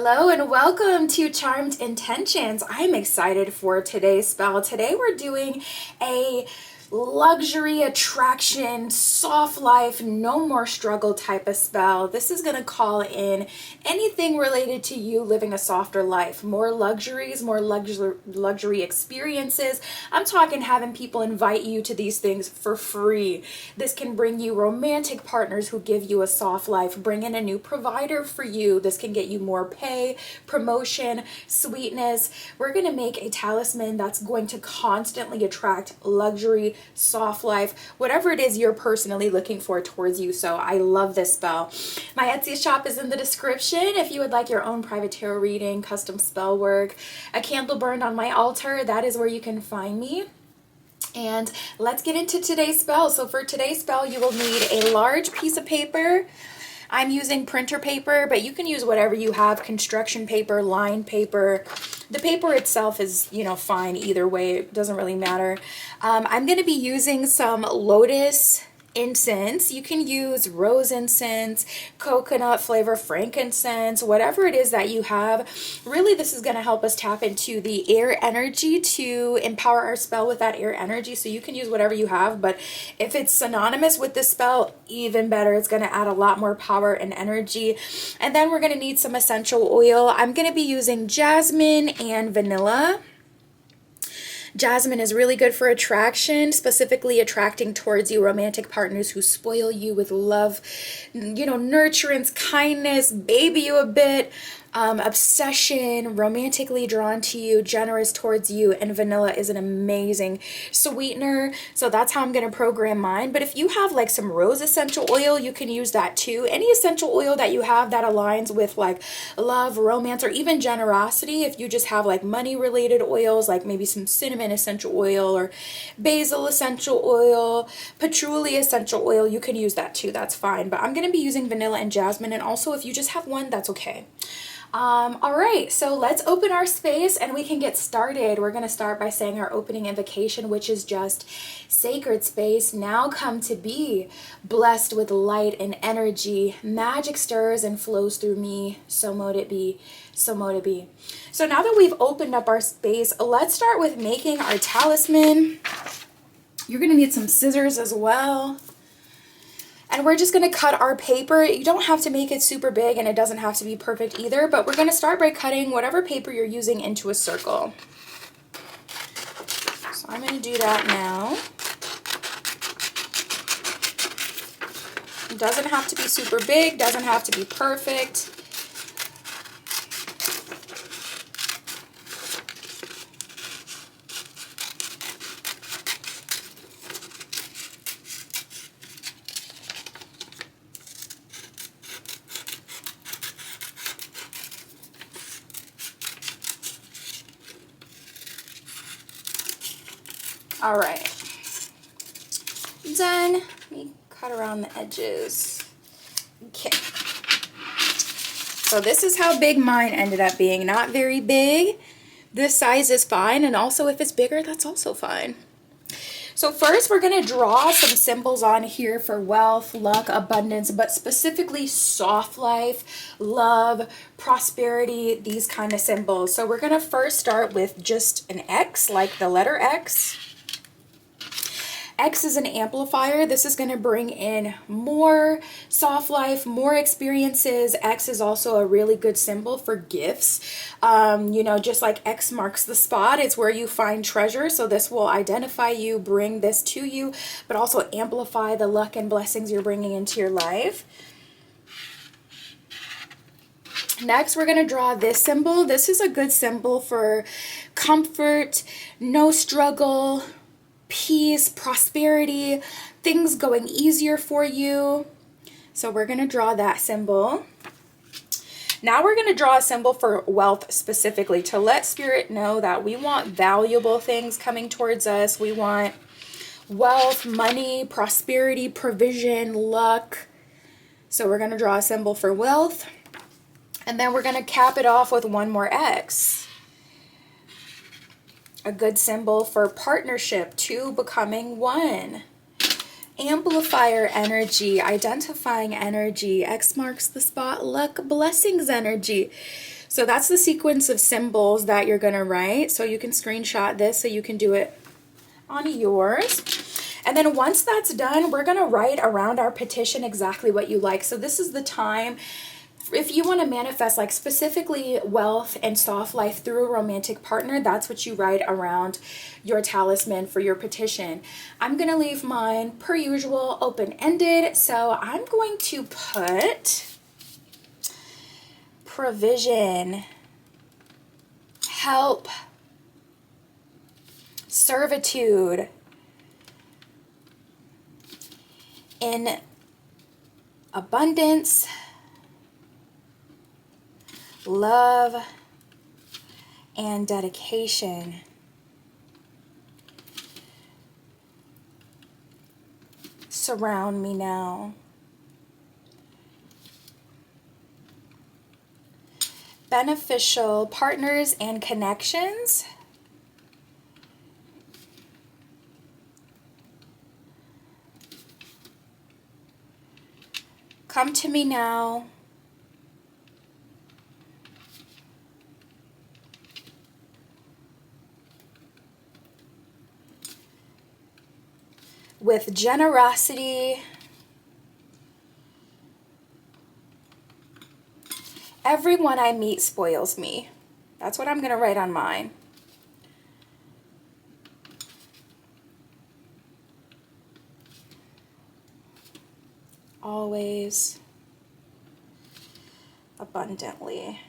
Hello and welcome to Charmed Intentions. I'm excited for today's spell. Today we're doing a luxury attraction, soft life, no more struggle type of spell. This is going to call in anything related to you living a softer life, more luxuries, more luxury experiences. I'm talking having people invite you to these things for free. This can bring you romantic partners who give you a soft life, bring in a new provider for you. This can get you more pay, promotion, sweetness. We're going to make a talisman that's going to constantly attract luxury, soft life, whatever it is you're personally looking for towards you. So I love this spell. My Etsy shop is in the description. If you would like your own private tarot reading, custom spell work, a candle burned on my altar, that is where you can find me. And let's get into today's spell. So for today's spell, you will need a large piece of paper. I'm using printer paper, but you can use whatever you have, construction paper, line paper. The paper itself is, fine either way. It doesn't really matter. I'm going to be using some lotus incense. You can use rose incense, coconut flavor, frankincense, whatever it is that you have. Really, this is going to help us tap into the air energy to empower our spell with that air energy. So you can use whatever you have, but if it's synonymous with this spell, even better. It's going to add a lot more power and energy. And then we're going to need some essential oil. I'm going to be using jasmine and vanilla. Jasmine is really good for attraction, specifically attracting towards you romantic partners who spoil you with love, nurturance, kindness, baby you a bit, obsession, romantically drawn to you, generous towards you, and vanilla is an amazing sweetener. So that's how I'm going to program mine. But if you have like some rose essential oil, you can use that too. Any essential oil that you have that aligns with like love, romance, or even generosity. If you just have like money related oils, like maybe some cinnamon essential oil or basil essential oil, patchouli essential oil, you can use that too. That's fine. But I'm going to be using vanilla and jasmine. And also if you just have one, that's okay. All right, so let's open our space and we can get started. We're going to start by saying our opening invocation, which is just sacred space. Now come to be blessed with light and energy. Magic stirs and flows through me. So mote it be. So mote it be. So now that we've opened up our space, let's start with making our talisman. You're going to need some scissors as well. And we're just going to cut our paper. You don't have to make it super big and it doesn't have to be perfect either, but we're going to start by cutting whatever paper you're using into a circle. So I'm going to do that now. It doesn't have to be super big, doesn't have to be perfect. All right, done. Let me cut around the edges. Okay, so this is how big mine ended up being. Not very big. This size is fine, and also if it's bigger, that's also fine. So first we're going to draw some symbols on here for wealth, luck, abundance, but specifically soft life, love, prosperity, these kind of symbols. So we're going to first start with just an X, like the letter X. X is an amplifier. This is going to bring in more soft life, more experiences. X is also a really good symbol for gifts. Just like X marks the spot, it's where you find treasure. So this will identify you, bring this to you, but also amplify the luck and blessings you're bringing into your life. Next, we're going to draw this symbol. This is a good symbol for comfort, no struggle, peace, prosperity, things going easier for you. So we're going to draw that symbol. Now we're going to draw a symbol for wealth specifically to let spirit know that we want valuable things coming towards us. We want wealth, money, prosperity, provision, luck. So we're going to draw a symbol for wealth. And then we're going to cap it off with one more X. A good symbol for partnership, two becoming one. Amplifier energy, identifying energy. X marks the spot, luck, blessings energy. So that's the sequence of symbols that you're going to write. So you can screenshot this so you can do it on yours. And then once that's done, we're going to write around our petition exactly what you like. So this is the time if you want to manifest like specifically wealth and soft life through a romantic partner, that's what you write around your talisman for your petition. I'm going to leave mine per usual open-ended. So I'm going to put provision, help, servitude, in abundance, love, and dedication. Surround me now. Beneficial partners and connections. Come to me now. With generosity, everyone I meet spoils me. That's what I'm going to write on mine. Always, abundantly.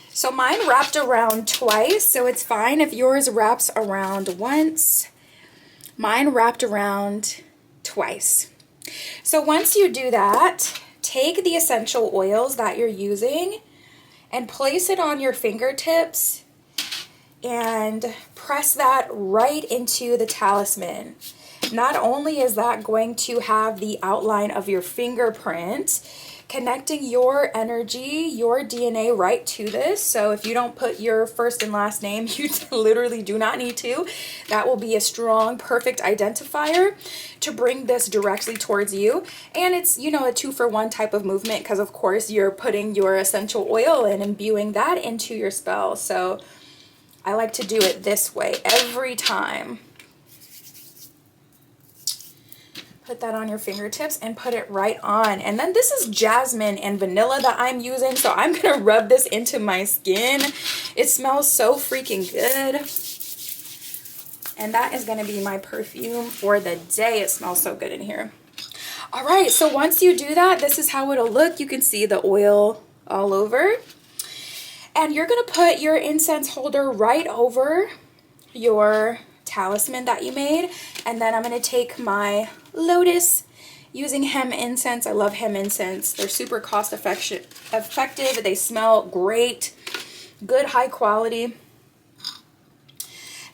So mine wrapped around twice, so it's fine if yours wraps around once. Mine wrapped around twice. So once you do that, take the essential oils that you're using and place it on your fingertips and press that right into the talisman. Not only is that going to have the outline of your fingerprint, connecting your energy, your DNA right to this. So if you don't put your first and last name, you literally do not need to. That will be a strong, perfect identifier to bring this directly towards you. And it's, you know, a 2-for-1 type of movement because of course you're putting your essential oil and imbuing that into your spell. So I like to do it this way every time. Put that on your fingertips and put it right on. And then this is jasmine and vanilla that I'm using. So I'm going to rub this into my skin. It smells so freaking good. And that is going to be my perfume for the day. It smells so good in here. All right. So once you do that, this is how it'll look. You can see the oil all over. And you're going to put your incense holder right over your talisman that you made. And then I'm going to take my lotus using hemp incense. I love hemp incense. They're super cost effective. They smell great, good, high quality.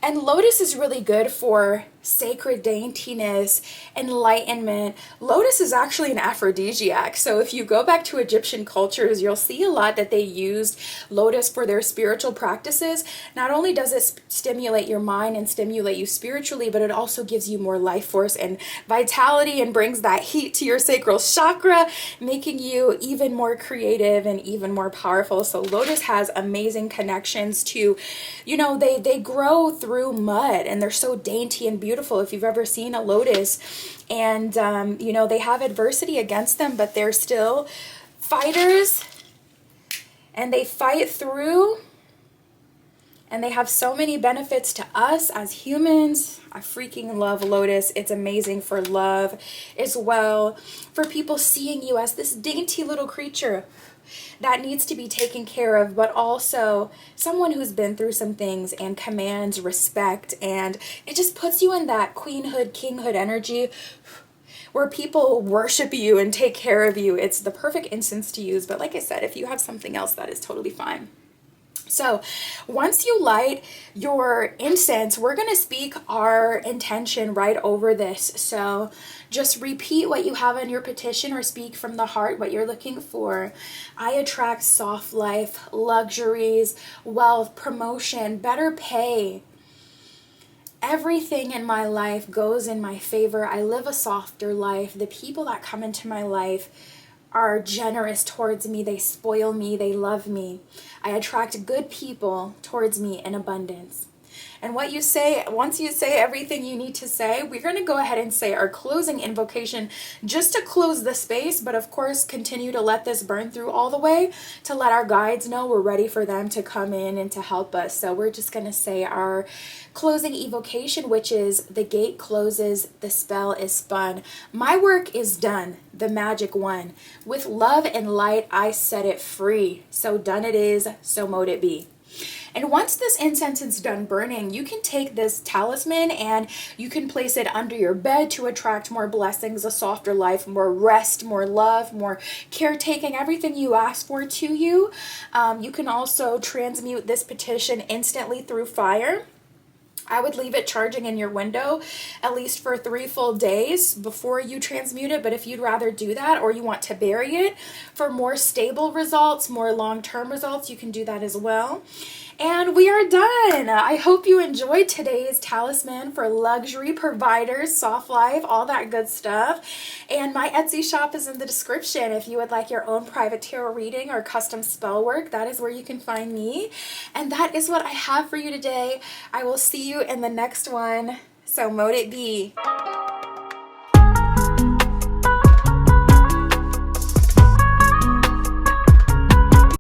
And lotus is really good for sacred daintiness, enlightenment. Lotus is actually an aphrodisiac. So if you go back to Egyptian cultures, you'll see a lot that they used lotus for their spiritual practices. Not only does it stimulate your mind and stimulate you spiritually, but it also gives you more life force and vitality and brings that heat to your sacral chakra, making you even more creative and even more powerful. So lotus has amazing connections to, you know, they grow through mud and they're so dainty and beautiful. If you've ever seen a lotus and, you know, they have adversity against them, but they're still fighters and they fight through and they have so many benefits to us as humans. I freaking love lotus. It's amazing for love as well, for people seeing you as this dainty little creature that needs to be taken care of, but also someone who's been through some things and commands respect. And it just puts you in that queenhood, kinghood energy where people worship you and take care of you. It's the perfect incense to use. But like I said, if you have something else, that is totally fine. So once you light your incense, we're going to speak our intention right over this. So just repeat what you have in your petition or speak from the heart what you're looking for. I attract soft life, luxuries, wealth, promotion, better pay. Everything in my life goes in my favor. I live a softer life. The people that come into my life are generous towards me. They spoil me. They love me. I attract good people towards me in abundance. And what you say, once you say everything you need to say, we're going to go ahead and say our closing invocation just to close the space, but of course continue to let this burn through all the way to let our guides know we're ready for them to come in and to help us. So we're just going to say our closing evocation, which is: the gate closes, the spell is spun. My work is done, the magic won. With love and light, I set it free. So done it is, so mote it be. And once this incense is done burning, you can take this talisman and you can place it under your bed to attract more blessings, a softer life, more rest, more love, more caretaking, everything you ask for to you. You can also transmute this petition instantly through fire. I would leave it charging in your window at least for 3 full days before you transmute it. But if you'd rather do that, or you want to bury it for more stable results, more long-term results, you can do that as well. And we are done. I hope you enjoyed today's talisman for luxury providers, soft life, all that good stuff. And my Etsy shop is in the description. If you would like your own private tarot reading or custom spell work, that is where you can find me. And that is what I have for you today. I will see you in the next one. So mote it be.